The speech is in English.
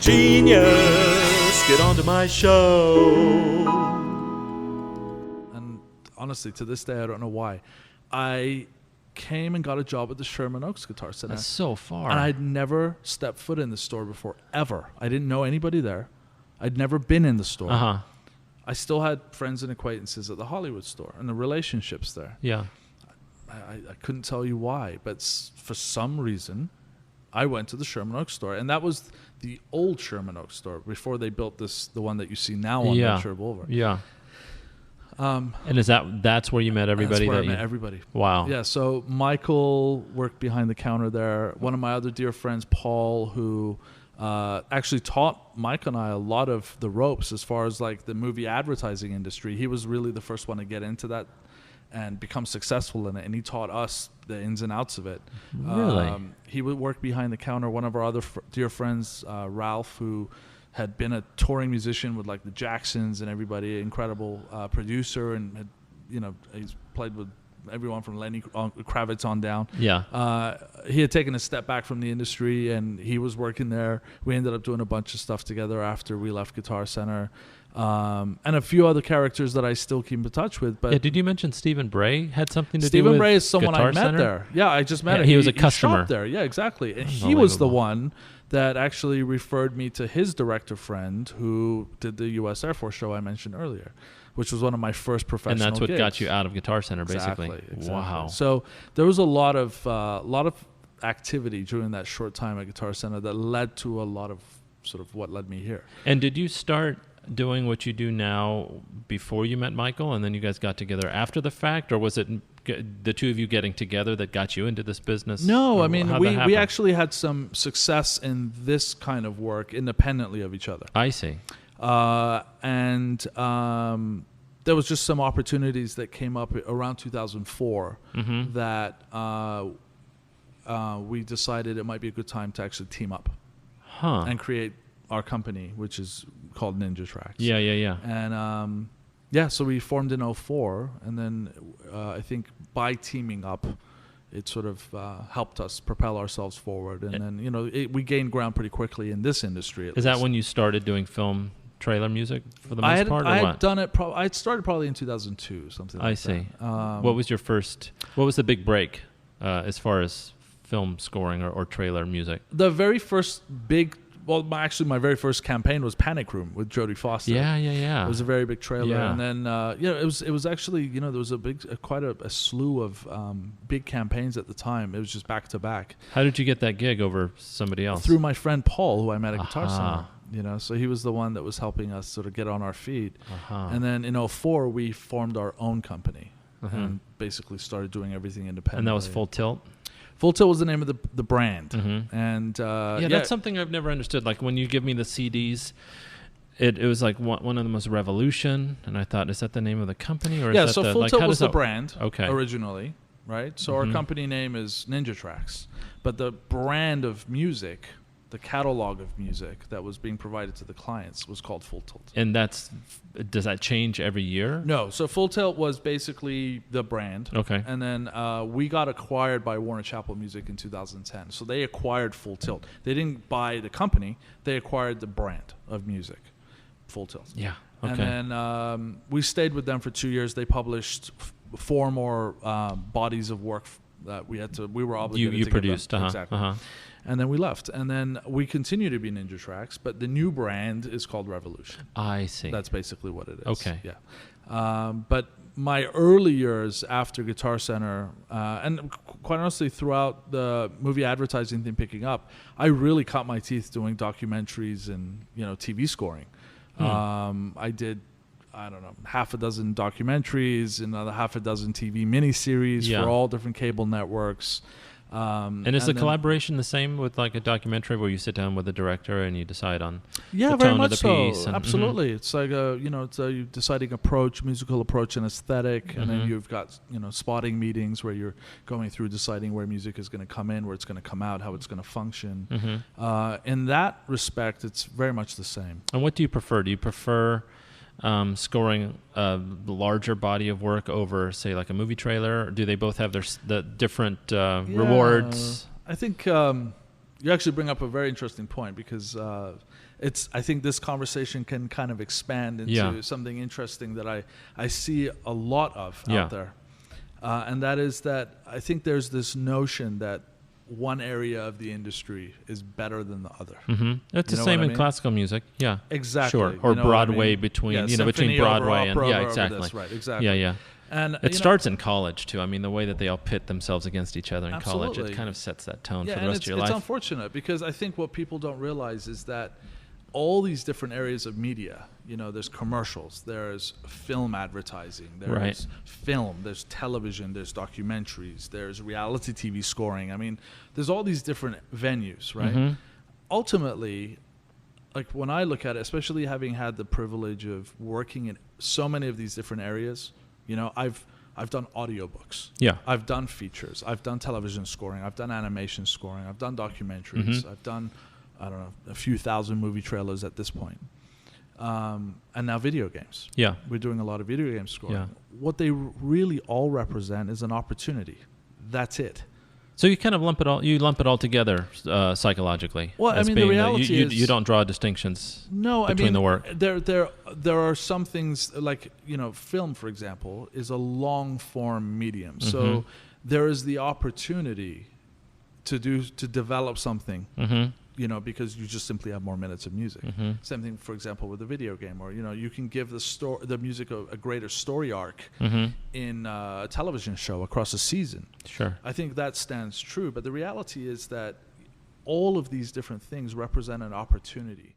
Genius, get onto my show. And honestly, to this day, I don't know why. I came and got a job at the Sherman Oaks Guitar Center. That's so far. And I'd never stepped foot in the store before, ever. I didn't know anybody there. I'd never been in the store. Uh-huh. I still had friends and acquaintances at the Hollywood store and the relationships there. Yeah. I couldn't tell you why, but for some reason, I went to the Sherman Oaks store. And that was the old Sherman Oaks store before they built the one that you see now on Ventura Boulevard. Yeah. And that's where you met everybody? That's where I met everybody. Wow. Yeah, so Michael worked behind the counter there. One of my other dear friends, Paul, who actually taught Mike and I a lot of the ropes as far as like the movie advertising industry. He was really the first one to get into that and become successful in it, and he taught us the ins and outs of it. Really? He would work behind the counter. One of our other dear friends, Ralph, who had been a touring musician with like the Jacksons and everybody, incredible producer, and had, he's played with everyone from Lenny Kravitz on down. Yeah. He had taken a step back from the industry, and he was working there. We ended up doing a bunch of stuff together after we left Guitar Center. And a few other characters that I still keep in touch with. But did you mention Stephen Bray had something to do with Stephen Bray is someone Guitar I met Center? there. Yeah, I just met him. He was a customer. He shopped there. Yeah, exactly. And he was the one that actually referred me to his director friend who did the U.S. Air Force show I mentioned earlier, which was one of my first professional gigs. And that's what got you out of Guitar Center, basically. Exactly. Wow. So there was a lot of activity during that short time at Guitar Center that led to a lot of sort of what led me here. And did you start doing what you do now before you met Michael, and then you guys got together after the fact, or was it the two of you getting together that got you into this business? No, I mean, we actually had some success in this kind of work independently of each other. I see. And there was just some opportunities that came up around 2004 that we decided it might be a good time to actually team up and create our company, which is called Ninja Tracks. Yeah. And so we formed in 2004, and then I think by teaming up, it sort of helped us propel ourselves forward. And then, we gained ground pretty quickly in this industry. Is that when you started doing film trailer music for the most part, or I what? had done it. I started probably in 2002, something like that. I see. What was the big break as far as film scoring or trailer music? The very first my very first campaign was Panic Room with Jodie Foster. Yeah. It was a very big trailer, Yeah. and then it was actually there was quite a slew of big campaigns at the time. It was just back to back. How did you get that gig over somebody else? Through my friend Paul, who I met at Guitar Center. So he was the one that was helping us sort of get on our feet. And then in 2004 we formed our own company and basically started doing everything independently. And that was Full Tilt? Full Tilt was the name of the brand. And that's something I've never understood. Like when you give me the CDs, it was like one of them was Revolution, and I thought, is that the name of the company? Or is that Full Tilt was the brand okay. originally, right? So our company name is Ninja Tracks, but the brand of music, the catalog of music that was being provided to the clients was called Full Tilt. And does that change every year? No. So Full Tilt was basically the brand. Okay. And then we got acquired by Warner Chappell Music in 2010. So they acquired Full Tilt. They didn't buy the company. They acquired the brand of music, Full Tilt. Yeah. Okay. And then we stayed with them for 2 years. They published 4 more bodies of work that we were obligated to you give produced. them. Exactly. And then we left. And then we continue to be Ninja Tracks, but the new brand is called Revolution. I see. That's basically what it is. Okay. Yeah. But my early years after Guitar Center, and quite honestly, throughout the movie advertising thing picking up, I really cut my teeth doing documentaries and TV scoring. I did, I don't know, half a dozen documentaries, another half a dozen TV miniseries for all different cable networks. And is the collaboration the same with like a documentary where you sit down with the director and you decide on the very tone much of the piece? So. Absolutely. It's like you deciding approach, musical approach and aesthetic, and then you've got spotting meetings where you're going through deciding where music is going to come in, where it's going to come out, how it's going to function. In that respect, it's very much the same. And what do you prefer? Do you prefer scoring a larger body of work over, say, like a movie trailer? Or do they both have the different rewards? I think You actually bring up a very interesting point because I think this conversation can kind of expand into something interesting that I see a lot of out there. And that is that I think there's this notion that one area of the industry is better than the other. It's the same in classical music. Yeah, exactly. Sure. Or Broadway between between Broadway and exactly. This, right, exactly. Yeah. And it starts in college too. I mean, the way that they all pit themselves against each other in Absolutely. college, it kind of sets that tone for the and rest of your life. It's unfortunate because I think what people don't realize is that all these different areas of media, there's commercials, there's film advertising, there's film, there's television, there's documentaries, there's reality TV scoring. I mean, there's all these different venues, right? Ultimately, like when I look at it, especially having had the privilege of working in so many of these different areas, I've done audiobooks. Yeah. I've done features. I've done television scoring. I've done animation scoring. I've done documentaries. I've done, I don't know, a few thousand movie trailers at this point. And now video games. Yeah. We're doing a lot of video game scoring. Yeah. What they really all represent is an opportunity. That's it. So you kind of lump it all together psychologically. Well, I mean, the reality is you don't draw distinctions between the work. There are some things like, film, for example, is a long form medium. So there is the opportunity to develop something, because you just simply have more minutes of music. Same thing, for example, with a video game, or you can give the music a greater story arc in a television show across a season. Sure, I think that stands true. But the reality is that all of these different things represent an opportunity